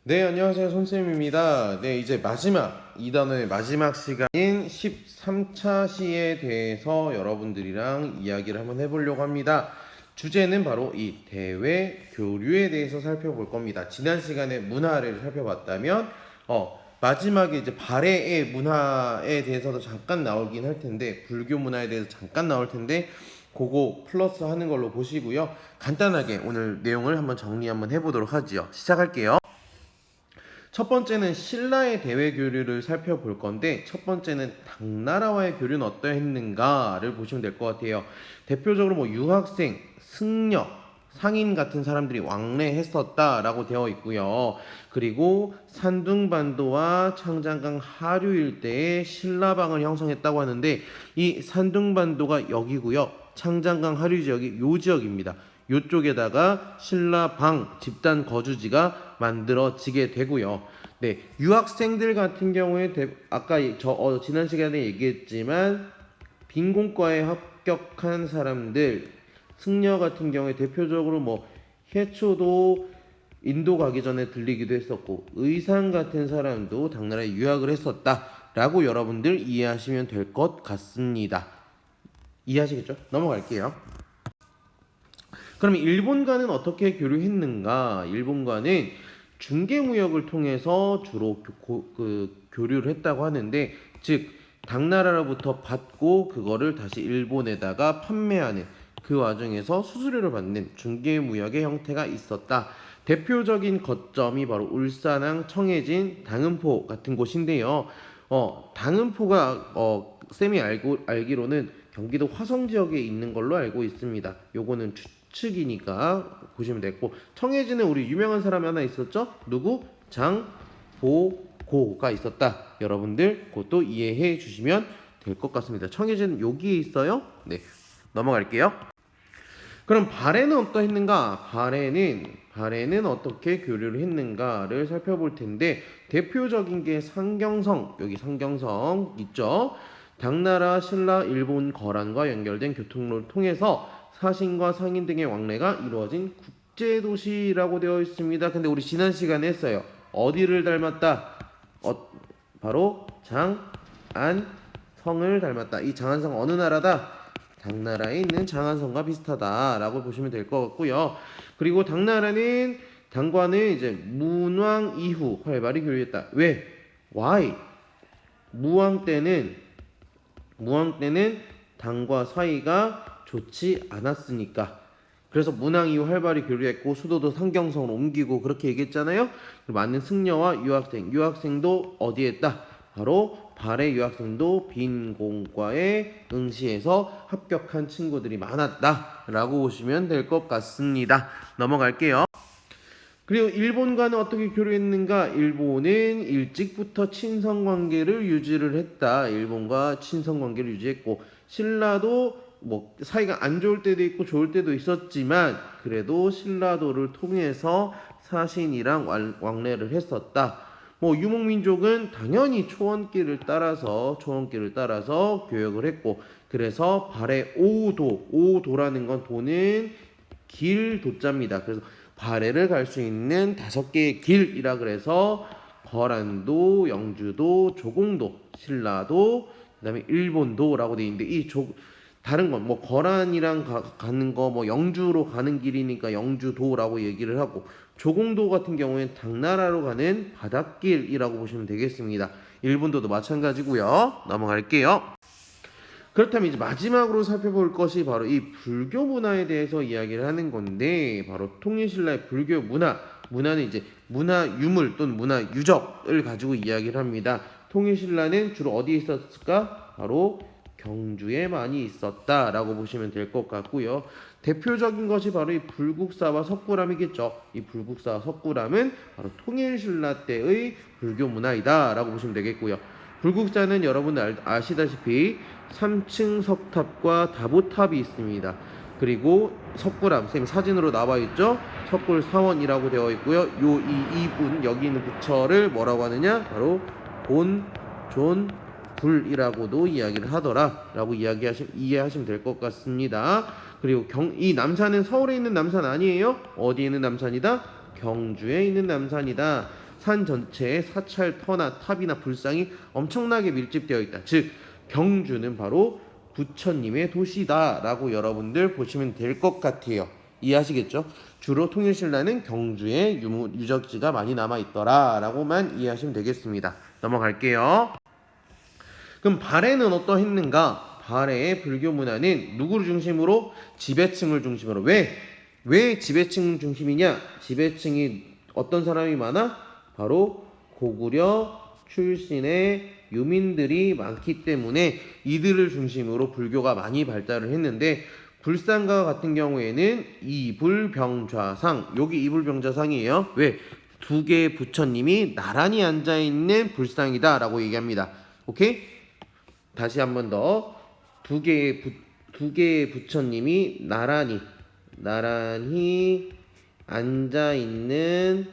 네, 안녕하세요. 손쌤입니다. 네, 이제 마지막, 이 단원의 마지막 시간인 13차 시에 대해서 여러분들이랑 이야기를 한번 해보려고 합니다. 주제는 바로 이 대외 교류에 대해서 살펴볼 겁니다. 지난 시간에 문화를 살펴봤다면, 마지막에 이제 발해의 문화에 대해서도 잠깐 나오긴 할 텐데, 불교 문화에 대해서 잠깐 나올 텐데, 그거 플러스 하는 걸로 보시고요. 간단하게 오늘 내용을 한번 정리 한번 해보도록 하지요. 시작할게요. 첫 번째는 신라의 대외 교류를 살펴볼 건데, 첫 번째는 당나라와의 교류는 어떠했는가를 보시면 될 것 같아요. 대표적으로 뭐 유학생, 승려, 상인 같은 사람들이 왕래했었다라고 되어 있고요. 그리고 산둥반도와 창장강 하류 일대에 신라방을 형성했다고 하는데, 이 산둥반도가 여기고요. 창장강 하류 지역이 요 지역입니다. 요쪽에다가 신라방 집단 거주지가 만들어지게 되고요. 네, 유학생들 같은 경우에 아까 지난 시간에 얘기했지만 빈곤과에 합격한 사람들, 승려 같은 경우에 대표적으로 뭐 해초도 인도 가기 전에 들리기도 했었고, 의상 같은 사람도 당나라에 유학을 했었다라고 여러분들 이해하시면 될 것 같습니다. 이해하시겠죠? 넘어갈게요. 그럼 일본과는 어떻게 교류했는가? 일본과는 중개무역을 통해서 주로 교류를 했다고 하는데, 즉 당나라로부터 받고 그거를 다시 일본에다가 판매하는 그 와중에서 수수료를 받는 중개무역의 형태가 있었다. 대표적인 거점이 바로 울산항, 청해진, 당은포 같은 곳인데요. 당은포가 쌤이 알기로는 경기도 화성 지역에 있는 걸로 알고 있습니다. 요거는 추측이니까 보시면 되고, 청해진에 우리 유명한 사람이 하나 있었죠? 누구? 장보고가 있었다. 여러분들 그것도 이해해 주시면 될 것 같습니다. 청해진 여기에 있어요. 네, 넘어갈게요. 그럼 발해는 어떠했는가? 발해는 어떻게 교류를 했는가를 살펴볼 텐데, 대표적인 게 상경성, 여기 상경성 있죠? 당나라, 신라, 일본 거란과 연결된 교통로를 통해서 사신과 상인 등의 왕래가 이루어진 국제도시라고 되어 있습니다. 근데 우리 지난 시간에 했어요. 어디를 닮았다? 바로 장안성을 닮았다. 이 장안성 어느 나라다? 당나라에 있는 장안성과 비슷하다라고 보시면 될 것 같고요. 그리고 당과는 이제 문왕 이후 활발히 교류했다. 왜? Why? 무왕 때는 당과 사이가 좋지 않았으니까. 그래서 문왕 이후 활발히 교류했고, 수도도 상경성으로 옮기고 그렇게 얘기했잖아요. 많은 승려와 유학생도 어디에 있다? 바로 발해 유학생도 빈곤과에 응시해서 합격한 친구들이 많았다라고 보시면 될 것 같습니다. 넘어갈게요. 그리고 일본과는 어떻게 교류했는가? 일본은 일찍부터 친선 관계를 유지를 했다. 일본과 친선 관계를 유지했고, 신라도 뭐 사이가 안 좋을 때도 있고 좋을 때도 있었지만, 그래도 신라도를 통해서 사신이랑 왕래를 했었다. 뭐 유목민족은 당연히 초원길을 따라서 교역을 했고, 그래서 발해 오도라는 건 도는 길 도자입니다. 그래서 발해를 갈 수 있는 5개의 길이라 그래서 거란도, 영주도, 조공도, 신라도, 그다음에 일본도라고 돼 있는데, 다른 건 뭐 거란이랑 가는 거, 뭐 영주로 가는 길이니까 영주도라고 얘기를 하고, 조공도 같은 경우에는 당나라로 가는 바닷길이라고 보시면 되겠습니다. 일본도도 마찬가지고요. 넘어갈게요. 그렇다면 이제 마지막으로 살펴볼 것이 바로 이 불교 문화에 대해서 이야기를 하는 건데, 바로 통일신라의 불교 문화는 이제 문화 유물 또는 문화 유적을 가지고 이야기를 합니다. 통일신라는 주로 어디에 있었을까? 바로 경주에 많이 있었다라고 보시면 될 것 같고요. 대표적인 것이 바로 이 불국사와 석굴암이겠죠. 이 불국사와 석굴암은 바로 통일신라 때의 불교 문화이다라고 보시면 되겠고요. 불국사는 여러분 아시다시피 3층 석탑과 다보탑이 있습니다. 그리고 석굴암, 쌤 사진으로 나와 있죠? 석굴사원이라고 되어 있고요. 이분 여기 있는 부처를 뭐라고 하느냐? 바로 본, 존, 불이라고도 이야기를 하더라라고 이해하시면 될 것 같습니다. 그리고 이 남산은 서울에 있는 남산 아니에요? 어디에 있는 남산이다? 경주에 있는 남산이다. 산 전체에 사찰, 터나 탑이나 불상이 엄청나게 밀집되어 있다. 즉 경주는 바로 부처님의 도시다라고 여러분들 보시면 될 것 같아요. 이해하시겠죠? 주로 통일신라는 경주에 유적지가 많이 남아있더라라고만 이해하시면 되겠습니다. 넘어갈게요. 그럼 발해는 어떠했는가? 발해의 불교 문화는 누구를 중심으로? 지배층을 중심으로. 왜 지배층 중심이냐? 지배층이 어떤 사람이 많아? 바로 고구려 출신의 유민들이 많기 때문에 이들을 중심으로 불교가 많이 발달을 했는데, 불상가 같은 경우에는 이불병좌상, 여기 이불병좌상이에요. 왜? 두 개의 부처님이 나란히 앉아있는 불상이다 라고 얘기합니다. 오케이? 다시 한 번 더. 두 개의 부처님이 나란히 앉아있는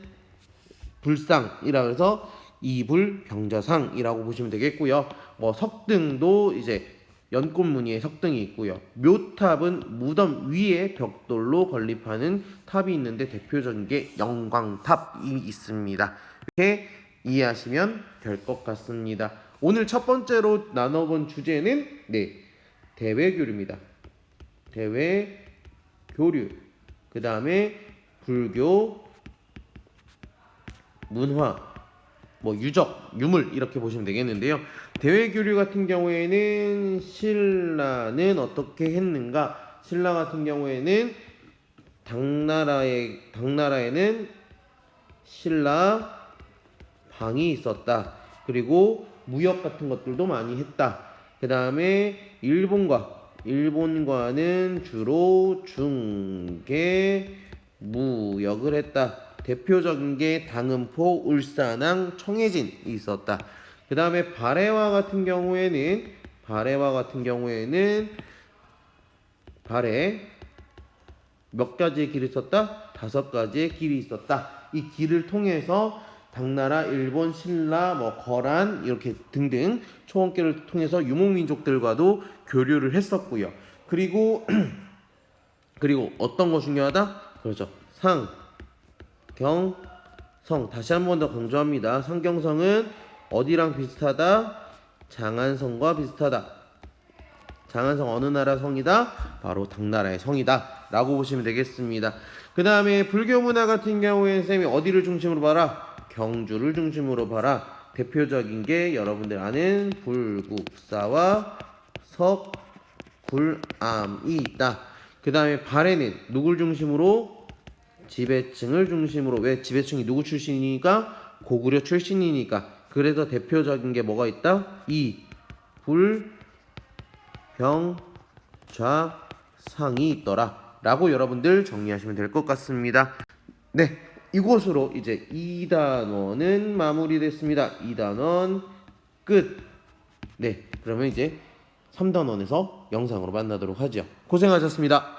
불상이라 해서 이불병좌상이라고 보시면 되겠고요. 뭐 석등도 이제 연꽃무늬의 석등이 있고요. 묘탑은 무덤 위에 벽돌로 건립하는 탑이 있는데 대표적인 게 영광탑이 있습니다. 이렇게 이해하시면 될 것 같습니다. 오늘 첫 번째로 나눠본 주제는 대외교류입니다. 대외교류. 그 다음에 불교, 문화, 뭐 유적, 유물 이렇게 보시면 되겠는데요. 대외교류 같은 경우에는 신라는 어떻게 했는가? 신라 같은 경우에는 당나라에는 신라 방이 있었다. 그리고 무역 같은 것들도 많이 했다. 그 다음에 일본과는 주로 중개 무역을 했다. 대표적인 게 당은포, 울산항, 청해진이 있었다. 그 다음에 발해와 같은 경우에는 몇 가지의 길이 있었다? 5가지의 길이 있었다. 이 길을 통해서 당나라, 일본, 신라, 거란 이렇게 등등 초원길을 통해서 유목민족들과도 교류를 했었고요. 그리고 어떤 거 중요하다? 그렇죠. 상경성. 다시 한 번 더 강조합니다. 상경성은 어디랑 비슷하다? 장안성과 비슷하다. 장안성 어느 나라 성이다? 바로 당나라의 성이다 라고 보시면 되겠습니다. 그 다음에 불교 문화 같은 경우에는 쌤이 어디를 중심으로 봐라? 경주를 중심으로 봐라. 대표적인 게 여러분들 아는 불국사와 석굴암이 있다. 그 다음에 발해는 누굴 중심으로? 지배층을 중심으로. 왜? 지배층이 누구 출신이니까? 고구려 출신이니까. 그래서 대표적인 게 뭐가 있다? 이불병좌상이 있더라 라고 여러분들 정리하시면 될 것 같습니다. 네, 이것으로 이제 2단원은 마무리됐습니다. 2단원 끝. 네, 그러면 이제 3단원에서 영상으로 만나도록 하죠. 고생하셨습니다.